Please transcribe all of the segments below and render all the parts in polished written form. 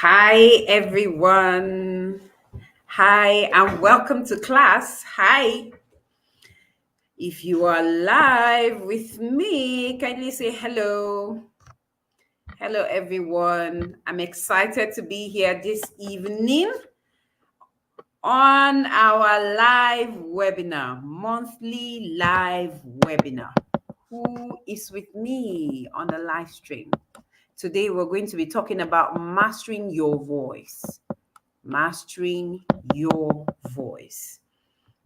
Hi, everyone. Hi, and welcome to class. Hi. If you are live with me, kindly say hello. Hello, everyone. I'm excited to be here this evening on our live webinar, monthly live webinar. Who is with me on the live stream? Today, we're going to be talking about mastering your voice. Mastering your voice.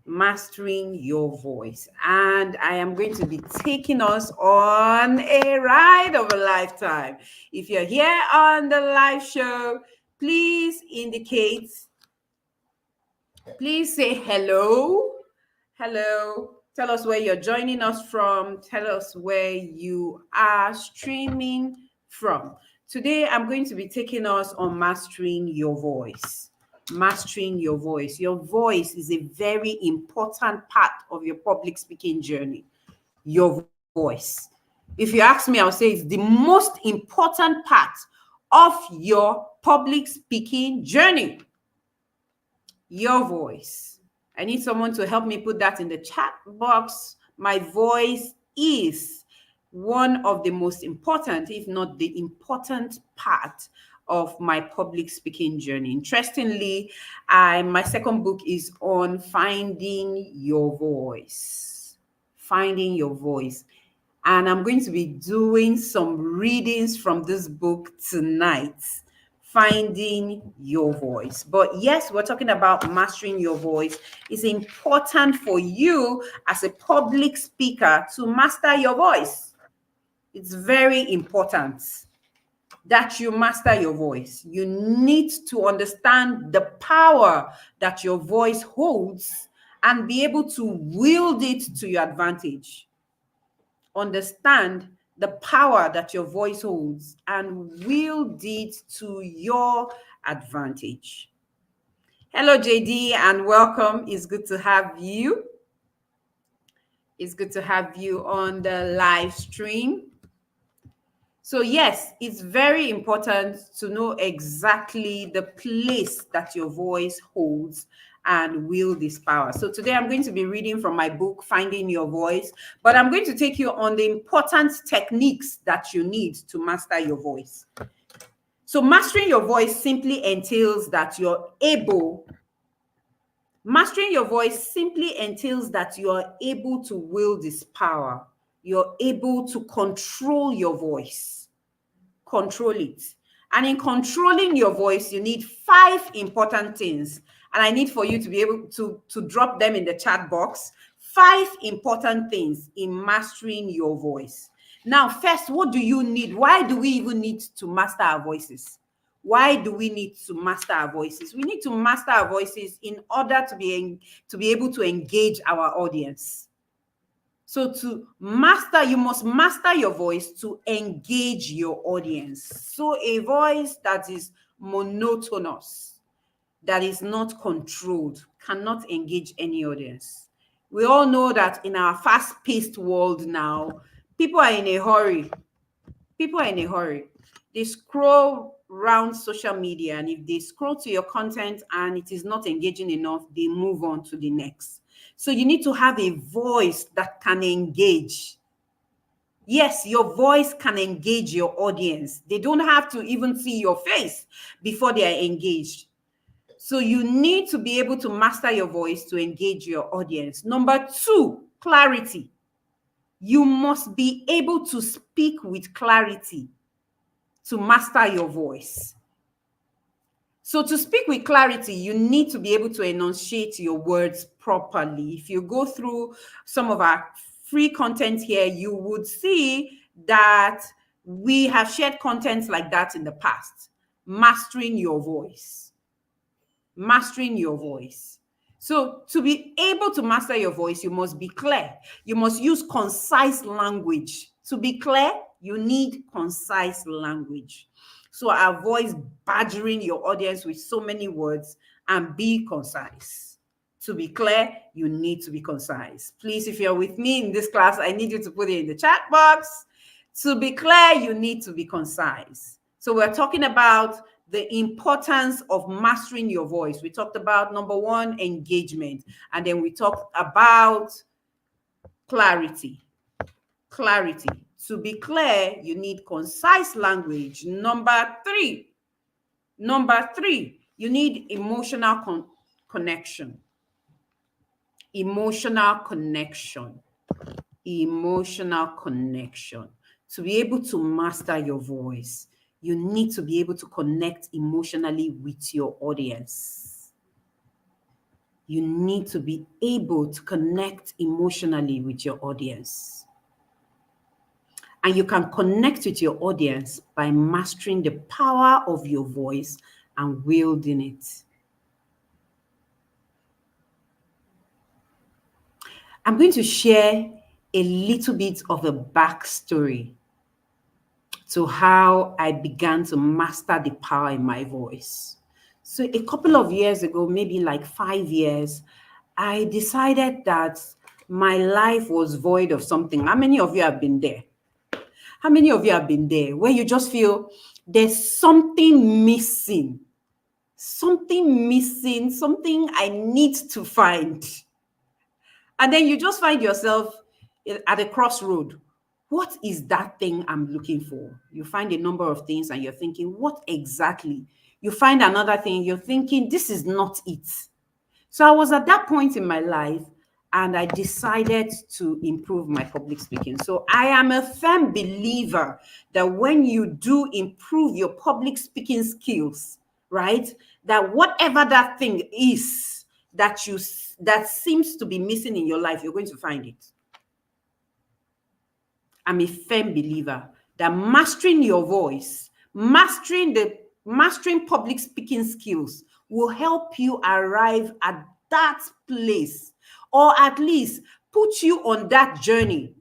Mastering your voice. And I am going to be taking us on a ride of a lifetime. If you're here on the live show, please indicate, please say hello. Hello. Tell us where you're joining us from. Tell us where you are streaming from. Today, I'm going to be taking us on mastering your voice. Mastering your voice. Your voice is a very important part of your public speaking journey. Your voice. If you ask me, I'll say it's the most important part of your public speaking journey. Your voice. I need someone to help me put that in the chat box. My voice is one of the most important, if not the important part of my public speaking journey. Interestingly, my second book is on finding your voice. Finding your voice. And I'm going to be doing some readings from this book tonight. Finding your voice. But yes, we're talking about mastering your voice. It's important for you as a public speaker to master your voice. It's very important that you master your voice. You need to understand the power that your voice holds and be able to wield it to your advantage. Understand the power that your voice holds and wield it to your advantage. Hello, JD, and welcome. It's good to have you. It's good to have you on the live stream. So yes, it's very important to know exactly the place that your voice holds and wield this power. So today I'm going to be reading from my book, Finding Your Voice, but I'm going to take you on the important techniques that you need to master your voice. So mastering your voice simply entails that you're able Mastering your voice simply entails that you are able to wield this power. You're able to control your voice. Control it. And in controlling your voice, you need 5 important things. And I need for you to be able to drop them in the chat box. 5 important things in mastering your voice. Now, first, what do you need? Why do we even need to master our voices? Why do we need to master our voices? We need to master our voices in order to be able to engage our audience. So to master, you must master your voice to engage your audience. So a voice that is monotonous, that is not controlled, cannot engage any audience. We all know that in our fast-paced world now, people are in a hurry. People are in a hurry. They scroll around social media, and if they scroll to your content and it is not engaging enough, they move on to the next. So you need to have a voice that can engage. Yes, your voice can engage your audience. They don't have to even see your face before they are engaged. So you need to be able to master your voice to engage your audience. Number 2, clarity. You must be able to speak with clarity to master your voice. So to speak with clarity, you need to be able to enunciate your words properly. If you go through some of our free content here, you would see that we have shared contents like that in the past. Mastering your voice. Mastering your voice. So to be able to master your voice, you must be clear. You must use concise language. To be clear, you need concise language. So avoid badgering your audience with so many words and be concise. To be clear, you need to be concise. Please, if you're with me in this class, I need you to put it in the chat box. To be clear, you need to be concise. So we're talking about the importance of mastering your voice. We talked about number one, engagement, and then we talked about clarity. Clarity. To be clear, you need concise language. Number three, you need emotional connection. Emotional connection. Emotional connection. To be able to master your voice, you need to be able to connect emotionally with your audience. You need to be able to connect emotionally with your audience. And you can connect with your audience by mastering the power of your voice and wielding it. I'm going to share a little bit of a backstory to how I began to master the power in my voice. So a couple of years ago, maybe like 5 years, I decided that my life was void of something. How many of you have been there? How many of you have been there where you just feel there's something missing? Something missing, something I need to find. And then you just find yourself at a crossroad. What is that thing I'm looking for? You find a number of things and you're thinking, what exactly? You find another thing, you're thinking, this is not it. So I was at that point in my life and I decided to improve my public speaking. So I am a firm believer that when you do improve your public speaking skills, right, that whatever that thing is that seems to be missing in your life, you're going to find it. I'm a firm believer that mastering your voice, mastering public speaking skills will help you arrive at that place, or at least put you on that journey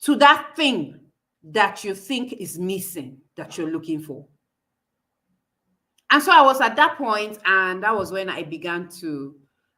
to that thing that you think is missing, that you're looking for. And so I was at that point, and that was when I began to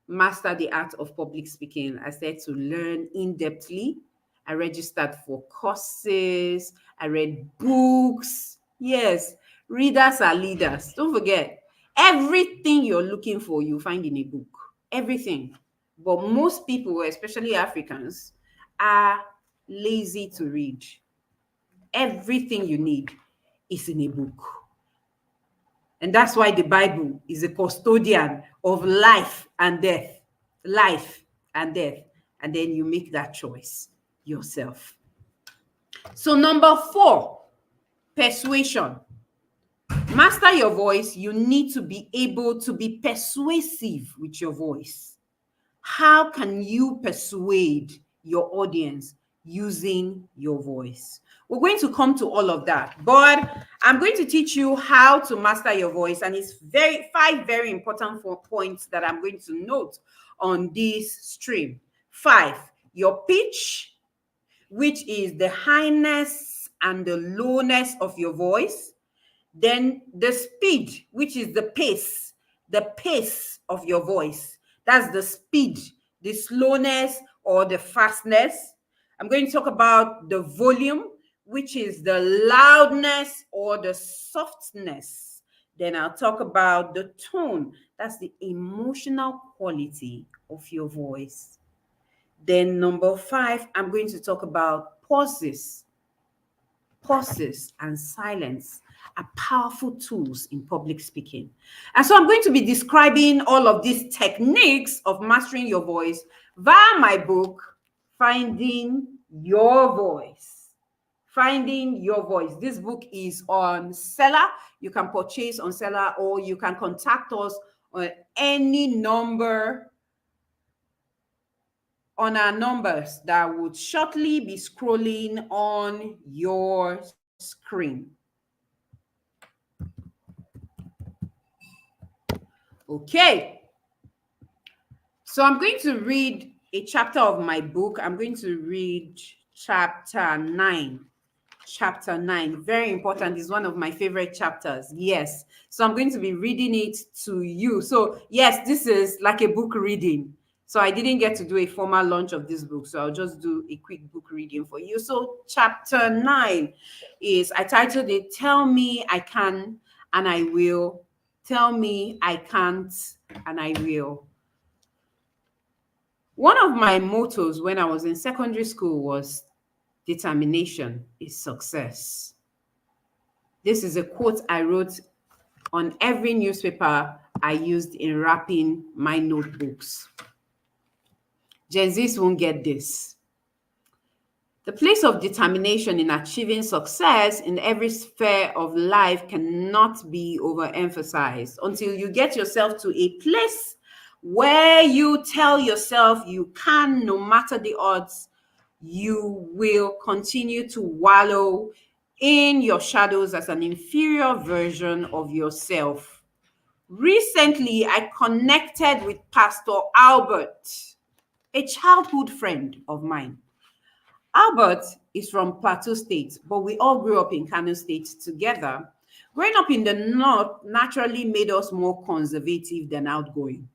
master the art of public speaking. I started to learn in-depthly. I registered for courses. I read books. Yes, readers are leaders. Don't forget, everything you're looking for, you find in a book. Everything. But most people, especially Africans, are lazy to read. Everything you need is in a book. And that's why the Bible is a custodian of life and death. Life and death. And then you make that choice yourself. So number 4, persuasion. Master your voice. You need to be able to be persuasive with your voice. How can you persuade your audience using your voice? We're going to come to all of that, but I'm going to teach you how to master your voice, and it's 5 very important points that I'm going to note on this stream. 5, your pitch, which is the highness and the lowness of your voice. Then the speed, which is the pace of your voice. That's the speed, the slowness or the fastness. I'm going to talk about the volume, which is the loudness or the softness. Then I'll talk about the tone. That's the emotional quality of your voice. Then number 5, I'm going to talk about pauses. Pauses and silence are powerful tools in public speaking. And so I'm going to be describing all of these techniques of mastering your voice via my book, Finding Your Voice. Finding Your Voice. This book is on Seller. You can purchase on Seller, or you can contact us on any number on our numbers that would shortly be scrolling on your screen. Okay. So I'm going to read a chapter of my book. I'm going to read chapter 9. Chapter 9, very important. It's one of my favorite chapters. Yes. So I'm going to be reading it to you. So yes, this is like a book reading. So I didn't get to do a formal launch of this book. So I'll just do a quick book reading for you. So chapter 9 is, I titled it, Tell Me I Can and I Will. Tell Me I Can't and I Will. One of my mottos when I was in secondary school was, determination is success. This is a quote I wrote on every newspaper I used in wrapping my notebooks. Gen Zs won't get this. The place of determination in achieving success in every sphere of life cannot be overemphasized. Until you get yourself to a place where you tell yourself you can, no matter the odds, you will continue to wallow in your shadows as an inferior version of yourself. Recently, I connected with Pastor Albert, a childhood friend of mine. Albert is from Plateau State, but we all grew up in Kano State together. Growing up in the north naturally made us more conservative than outgoing.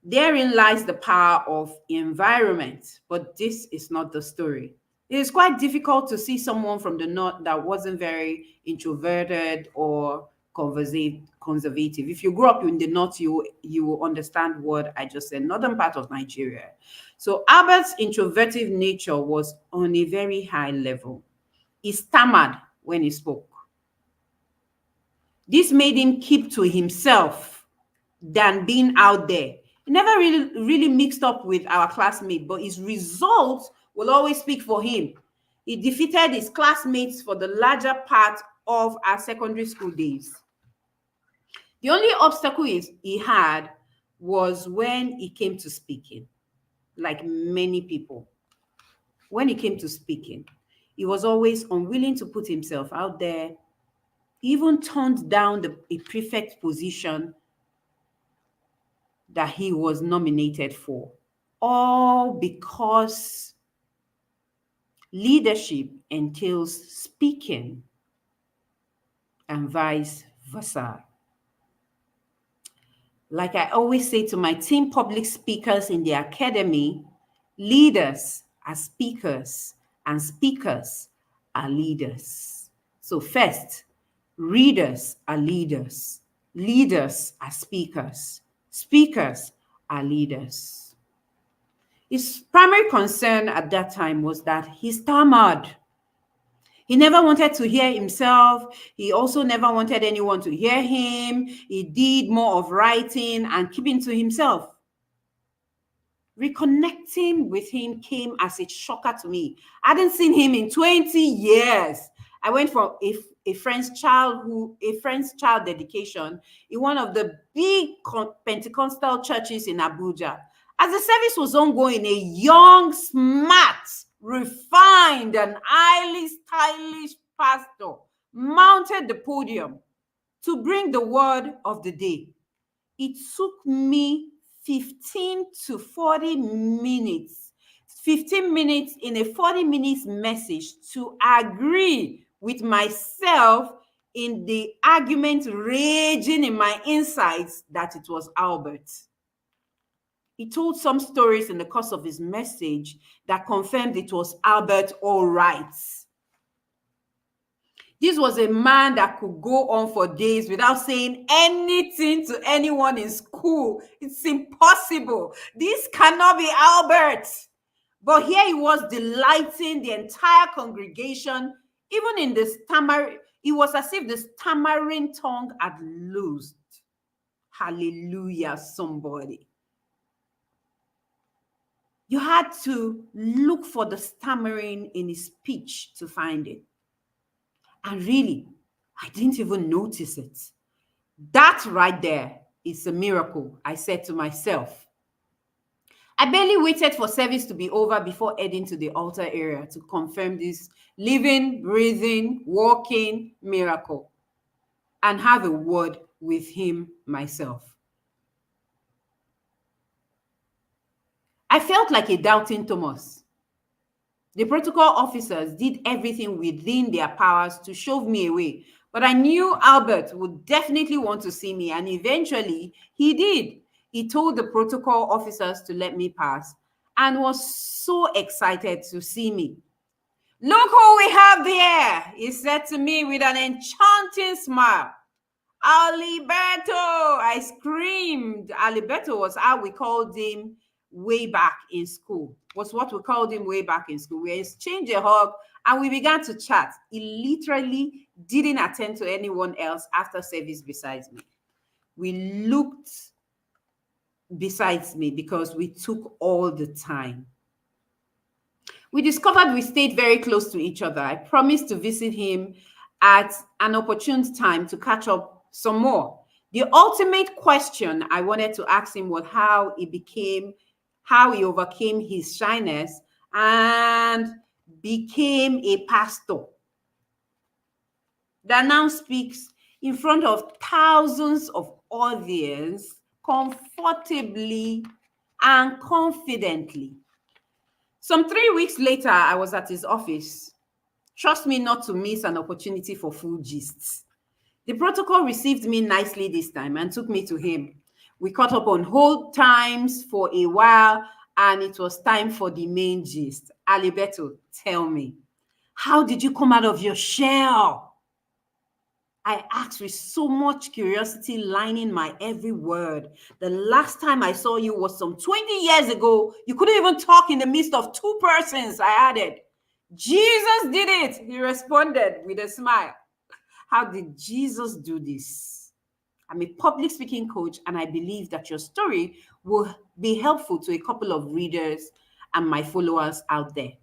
Therein lies the power of environment, but this is not the story. It is quite difficult to see someone from the north that wasn't very introverted or conservative. If you grew up in the north, you will understand what I just said, northern part of Nigeria. So Albert's introverted nature was on a very high level. He stammered when he spoke. This made him keep to himself than being out there. He never really mixed up with our classmates, but his results will always speak for him. He defeated his classmates for the larger part of our secondary school days. The only obstacle he had was when he came to speaking. Like many people, when he came to speaking, he was always unwilling to put himself out there. He even turned down a prefect position that he was nominated for, all because leadership entails speaking and vice versa. Like I always say to my team public speakers in the academy, leaders are speakers and speakers are leaders. So first, readers are leaders. Leaders are speakers. Speakers are leaders. His primary concern at that time was that he stammered. He never wanted to hear himself. He also never wanted anyone to hear him. He did more of writing and keeping to himself. Reconnecting with him came as a shocker to me. I hadn't seen him in 20 years. I went for a friend's child dedication in one of the big Pentecostal churches in Abuja. As the service was ongoing, a young, smart, refined, and highly stylish pastor mounted the podium to bring the word of the day. It took me 15 to 40 minutes, 15 minutes in a 40 minutes message to agree with myself in the argument raging in my insides that it was Albert. He told some stories in the course of his message that confirmed it was Albert all right. This was a man that could go on for days without saying anything to anyone in school. It's impossible. This cannot be Albert. But here he was delighting the entire congregation, even in the stammer. It was as if the stammering tongue had loosed. Hallelujah, somebody. You had to look for the stammering in his speech to find it. And really, I didn't even notice it. That right there is a miracle, I said to myself. I barely waited for service to be over before heading to the altar area to confirm this living, breathing, walking miracle and have a word with him myself. I felt like a doubting Thomas. The protocol officers did everything within their powers to shove me away, but I knew Albert would definitely want to see me, and eventually he did. He told the protocol officers to let me pass and was so excited to see me. "Look who we have there," he said to me with an enchanting smile. "Aliberto!" I screamed. Aliberto was how we called him way back in school. Was what we called him way back in school. We exchanged a hug and we began to chat. He literally didn't attend to anyone else after service besides me. We looked besides me because we took all the time. We discovered we stayed very close to each other. I promised to visit him at an opportune time to catch up some more. The ultimate question I wanted to ask him was how he overcame his shyness and became a pastor that now speaks in front of thousands of audience comfortably and confidently. Some 3 weeks later, I was at his office. Trust me not to miss an opportunity for full gists. The protocol received me nicely this time and took me to him. We caught up on hold times for a while, and it was time for the main gist. Aliberto, tell me, how did you come out of your shell? I asked with so much curiosity lining my every word. The last time I saw you was some 20 years ago. You couldn't even talk in the midst of two persons, I added. Jesus did it, he responded with a smile. How did Jesus do this? I'm a public speaking coach, and I believe that your story will be helpful to a couple of readers and my followers out there.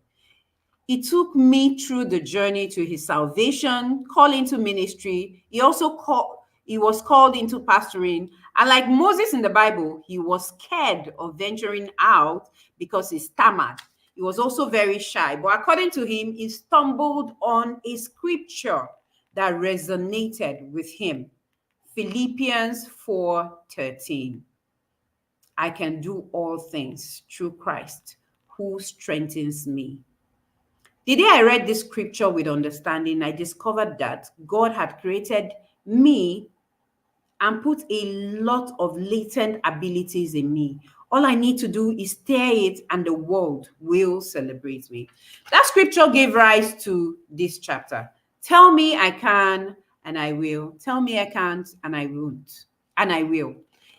He took me through the journey to his salvation, call into ministry. He was called into pastoring. And like Moses in the Bible, he was scared of venturing out because he stammered. He was also very shy. But according to him, he stumbled on a scripture that resonated with him. Philippians 4:13. I can do all things through Christ who strengthens me. The day I read this scripture with understanding, I discovered that God had created me and put a lot of latent abilities in me. All I need to do is stir it and the world will celebrate me. That scripture gave rise to this chapter. Tell me I can and I will. Tell me I can't and I won't. And I will.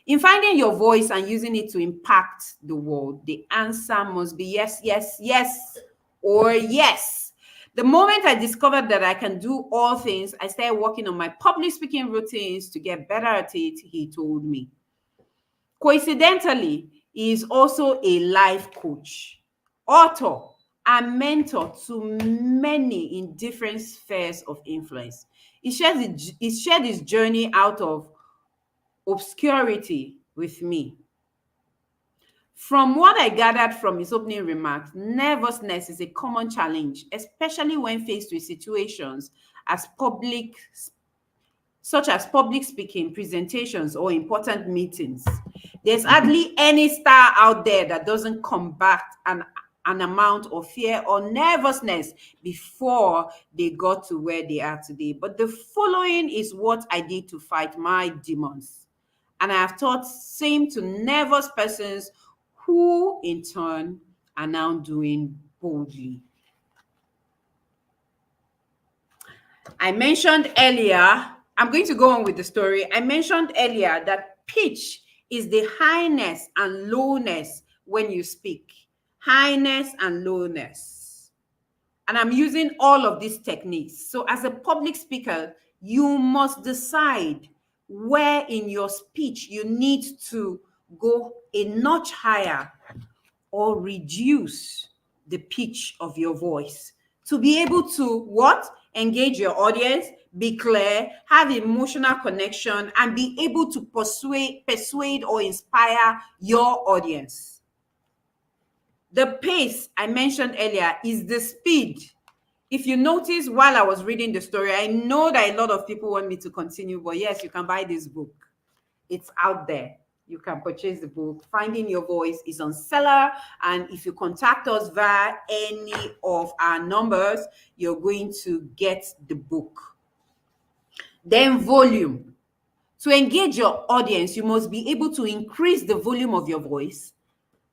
In finding your voice and using it to impact the world, the answer must be yes, yes, yes, or yes. The moment I discovered that I can do all things, I started working on my public speaking routines to get better at it, he told me. Coincidentally, he is also a life coach, author, and mentor to many in different spheres of influence. He shared his journey out of obscurity with me. From what I gathered from his opening remarks, nervousness is a common challenge, especially when faced with situations such as public speaking, presentations, or important meetings. There's hardly any star out there that doesn't combat an amount of fear or nervousness before they got to where they are today. But the following is what I did to fight my demons. And I have taught same to nervous persons who in turn are now doing boldly. I mentioned earlier, I'm going to go on with the story. I mentioned earlier that pitch is the highness and lowness when you speak. Highness and lowness. And I'm using all of these techniques. So as a public speaker, you must decide where in your speech you need to go a notch higher or reduce the pitch of your voice to be able to what? Engage your audience, be clear, have emotional connection, and be able to persuade or inspire your audience. The pace I mentioned earlier is the speed. If you notice while I was reading the story, I know that a lot of people want me to continue, but yes, you can buy this book. It's out there. You can purchase the book. Finding Your Voice is on Seller. And if you contact us via any of our numbers, you're going to get the book. Then volume. To engage your audience, you must be able to increase the volume of your voice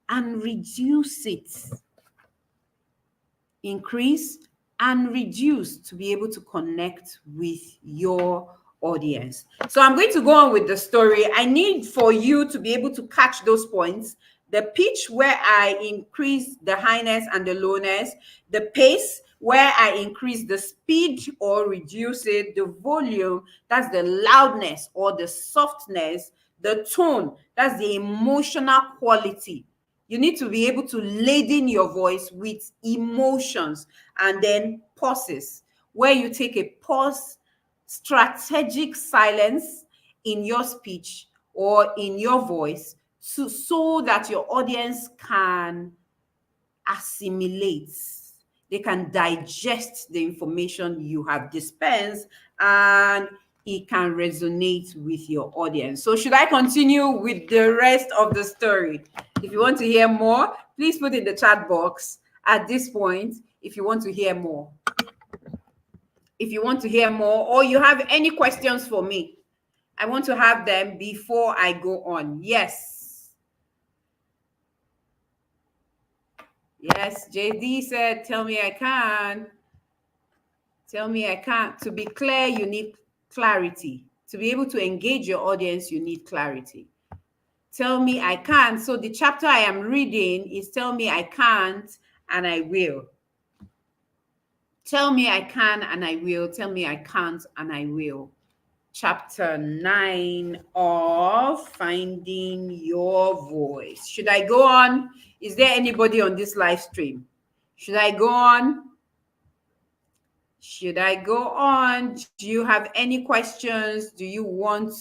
and reduce it. Increase and reduce to be able to connect with your audience. So I'm going to go on with the story. I need for you to be able to catch those points. The pitch where I increase the highness and the lowness, the pace where I increase the speed or reduce it, the volume, that's the loudness or the softness, the tone, that's the emotional quality. You need to be able to laden your voice with emotions, and then pauses, where you take a pause, strategic silence in your speech or in your voice so that your audience can assimilate. They can digest the information you have dispensed, and it can resonate with your audience. So should I continue with the rest of the story? If you want to hear more, please put in the chat box at this point if you want to hear more. If you want to hear more, or you have any questions for me, I want to have them before I go on. Yes. Yes, JD said, tell me I can. Tell me I can't. To be clear, you need clarity. To be able to engage your audience, you need clarity. Tell me I can't. So the chapter I am reading is tell me I can't and I will. Tell me I can and I will. Tell me I can't and I will. Chapter 9 of Finding Your Voice. Should I go on? Is there anybody on this live stream? Should I go on? Should I go on? Do you have any questions? Do you want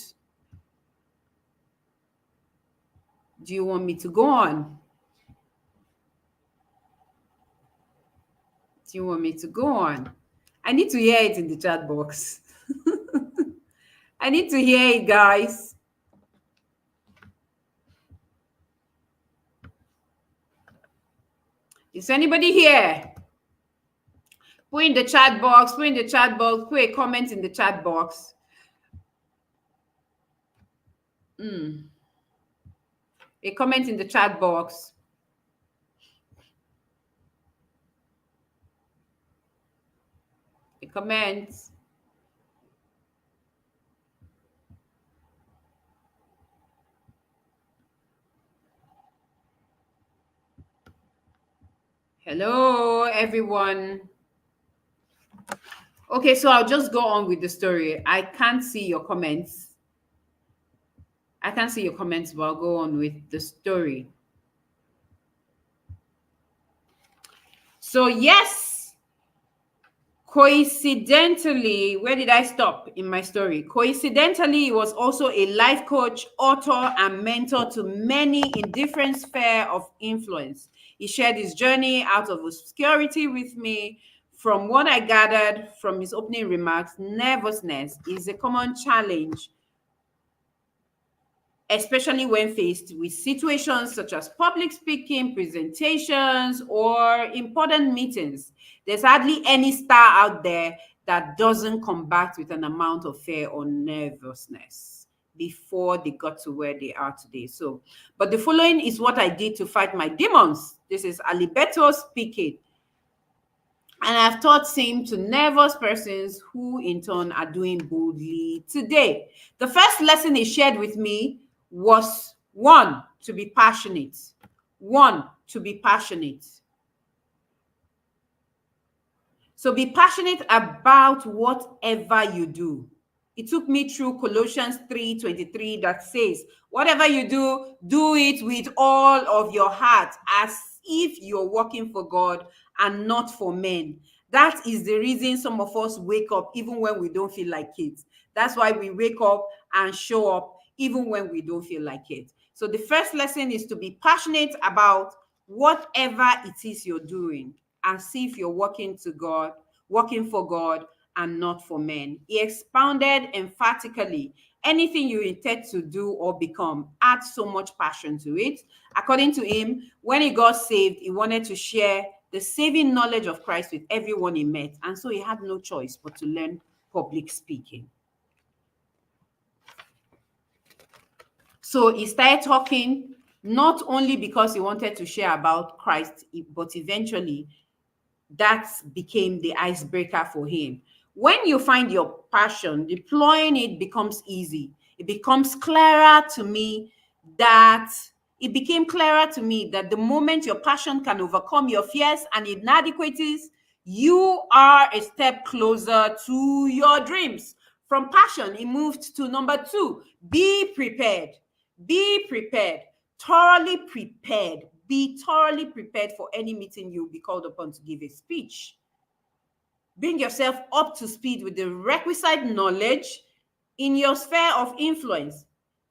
me to go on? Do you want me to go on? I need to hear it in the chat box. I need to hear it, guys. Is anybody here? Put in the chat box, put in the chat box, put a comment in the chat box. A comment in the chat box. A comment. Hello, everyone. Okay, so I'll just go on with the story. I can't see your comments. I can't see your comments, but I'll go on with the story. So yes, coincidentally, where did I stop in my story? Coincidentally, he was also a life coach, author, and mentor to many in different spheres of influence. He shared his journey out of obscurity with me. From what I gathered from his opening remarks, nervousness is a common challenge, especially when faced with situations such as public speaking, presentations, or important meetings. There's hardly any star out there that doesn't combat with an amount of fear or nervousness before they got to where they are today. So, but the following is what I did to fight my demons. This is Aliberto speaking. And I've taught same to nervous persons who in turn are doing boldly today. The first lesson he shared with me was one, to be passionate. One, to be passionate. So be passionate about whatever you do. It took me through Colossians 3:23 that says, whatever you do, do it with all of your heart, as if you're working for God and not for men. That is the reason some of us wake up even when we don't feel like it. That's why we wake up and show up even when we don't feel like it. So the first lesson is to be passionate about whatever it is you're doing, and see if you're working for God and not for men. He expounded emphatically, anything you intend to do or become, add so much passion to it. According to him, when he got saved, he wanted to share the saving knowledge of Christ with everyone he met. And so he had no choice but to learn public speaking. So he started talking, not only because he wanted to share about Christ, but eventually that became the icebreaker for him. When you find your passion, deploying it becomes easy. It becomes clearer to me that it became clearer to me that the moment your passion can overcome your fears and inadequacies, you are a step closer to your dreams. From passion, it moved to number two: be prepared. Be prepared. Thoroughly prepared. Be thoroughly prepared for any meeting you'll be called upon to give a speech. Bring yourself up to speed with the requisite knowledge in your sphere of influence.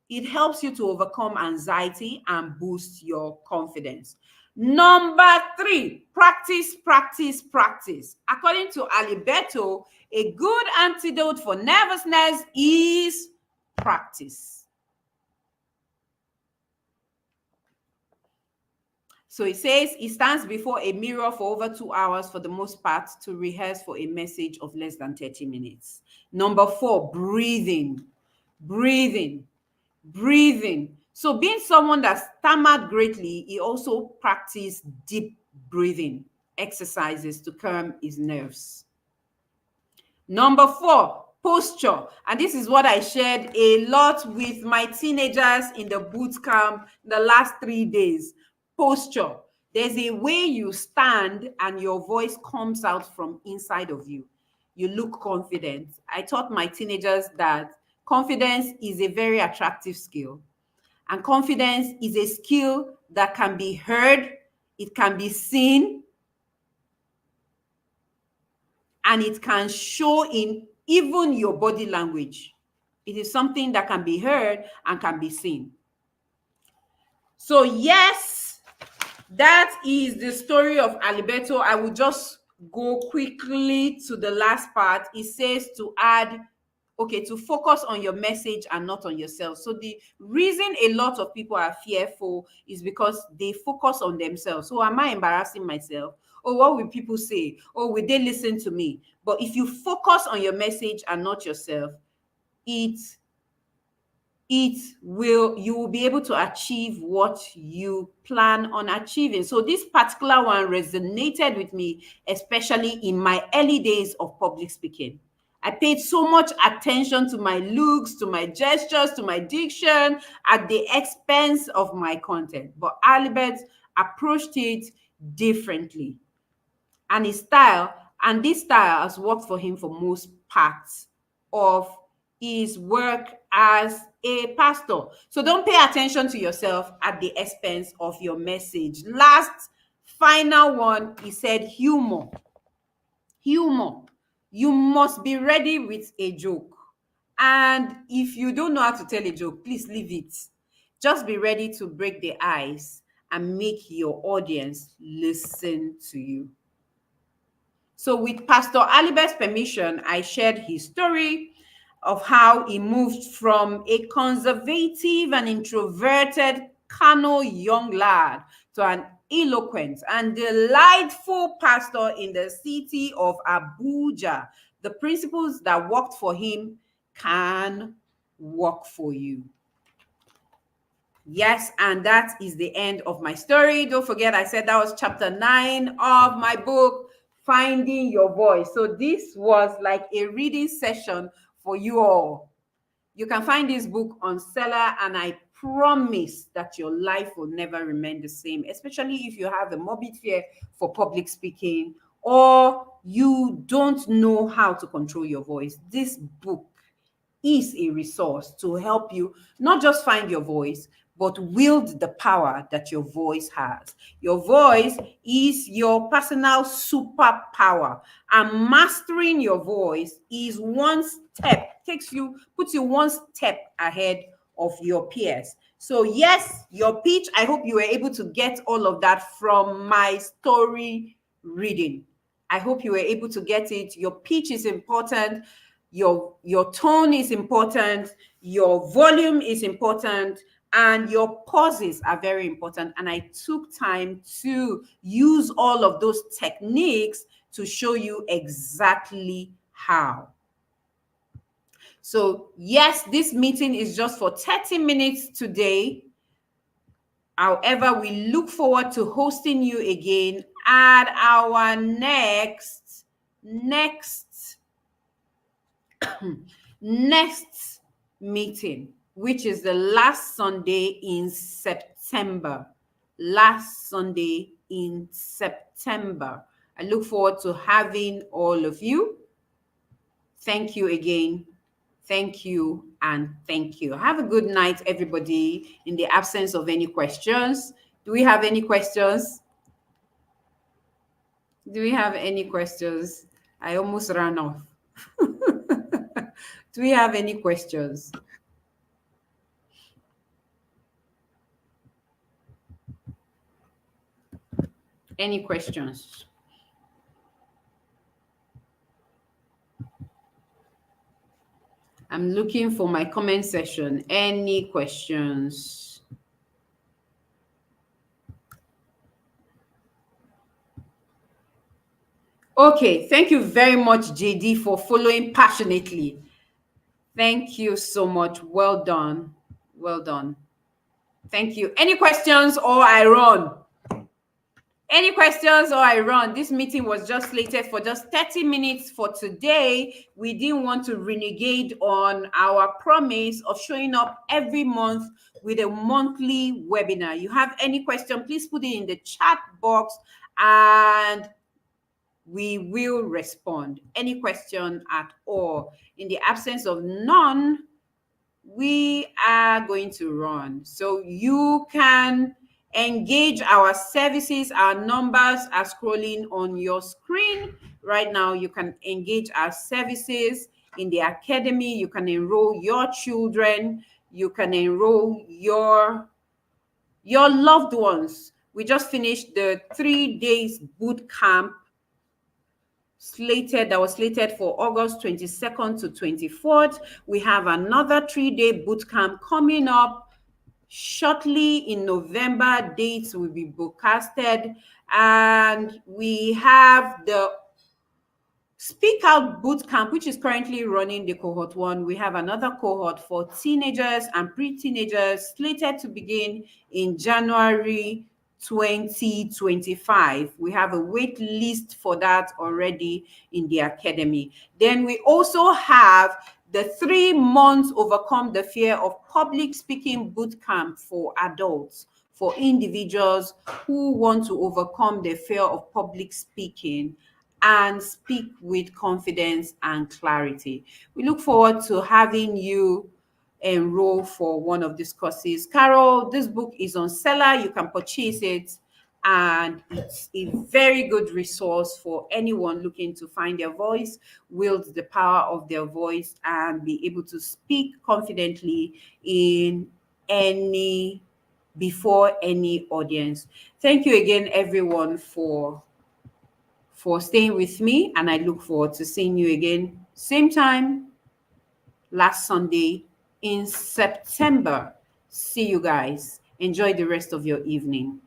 It helps you to overcome anxiety and boost your confidence. Number three, practice, practice, practice. According to Aliberto, a good antidote for nervousness is practice. So it says he stands before a mirror for over 2 hours for the most part to rehearse for a message of less than 30 minutes. Number four, breathing. Breathing. Breathing. So being someone that stammered greatly, he also practiced deep breathing exercises to calm his nerves. Number four, posture. And this is what I shared a lot with my teenagers in the boot camp the last 3 days. Posture. There's a way you stand and your voice comes out from inside of you. You look confident. I taught my teenagers that confidence is a very attractive skill. And confidence is a skill that can be heard, it can be seen, and it can show in even your body language. It is something that can be heard and can be seen. So yes, that is the story of Aliberto. I will just go quickly to the last part. It says to add, to focus on your message and not on yourself. So the reason a lot of people are fearful is because they focus on themselves. So am I embarrassing myself? Oh, what will people say? Oh, will they listen to me? But if you focus on your message and not yourself, you will be able to achieve what you plan on achieving. So this particular one resonated with me, especially in my early days of public speaking. I paid so much attention to my looks, to my gestures, to my diction at the expense of my content. But Albert approached it differently. And this style has worked for him for most parts of his work as a pastor. So don't pay attention to yourself at the expense of your message. Last, final one, he said humor. Humor. You must be ready with a joke. And if you don't know how to tell a joke, please leave it. Just be ready to break the ice and make your audience listen to you. So with Pastor Alibert's permission, I shared his story of how he moved from a conservative and introverted Kano young lad to an eloquent and delightful pastor in the city of Abuja. The principles that worked for him can work for you. Yes, and that is the end of my story. Don't forget, I said that was chapter 9 of my book, Finding Your Voice. So this was like a reading session for you all. You can find this book on Seller, and I promise that your life will never remain the same, especially if you have a morbid fear for public speaking or you don't know how to control your voice. This book is a resource to help you not just find your voice, but wield the power that your voice has. Your voice is your personal superpower, and mastering your voice is puts you one step ahead of your peers. So yes, your pitch, I hope you were able to get all of that from my story reading. I hope you were able to get it. Your pitch is important. Your tone is important, your volume is important, and your pauses are very important. And I took time to use all of those techniques to show you exactly how. So yes, this meeting is just for 30 minutes today. However, we look forward to hosting you again at our next next meeting, which is the last Sunday in September. Last Sunday in September. I look forward to having all of you. Thank you again. Thank you and thank you. Have a good night, everybody, in the absence of any questions. Do we have any questions? Do we have any questions? I almost ran off. Do we have any questions? Any questions? I'm looking for my comment section. Any questions? Okay, thank you very much, JD, for following passionately. Thank you so much. Well done. Well done. Thank you. Any questions or I run? Any questions or I run? This meeting was just slated for just 30 minutes for today. We didn't want to renegade on our promise of showing up every month with a monthly webinar. You have any question, please put it in the chat box and we will respond. Any question at all. In the absence of none, we are going to run. So you can engage our services. Our numbers are scrolling on your screen right now. You can engage our services in the academy. You can enroll your children. You can enroll your loved ones. We just finished the 3 days boot camp that was slated for August 22nd to 24th. We have another 3-day boot camp coming up shortly in November. Dates will be broadcasted, and we have the Speak Out Boot Camp, which is currently running the cohort 1. We have another cohort for teenagers and pre-teenagers slated to begin in January 2025. We have a wait list for that already in the academy. Then we also have the 3 months Overcome the Fear of Public Speaking boot camp for adults, for individuals who want to overcome the fear of public speaking and speak with confidence and clarity. We look forward to having you enroll for one of these courses. Carol, this book is on Seller. You can purchase it, and it's a very good resource for anyone looking to find their voice, wield the power of their voice, and be able to speak confidently before any audience. Thank you again, everyone, for staying with me, and I look forward to seeing you again same time last Sunday in September. See you guys. Enjoy the rest of your evening.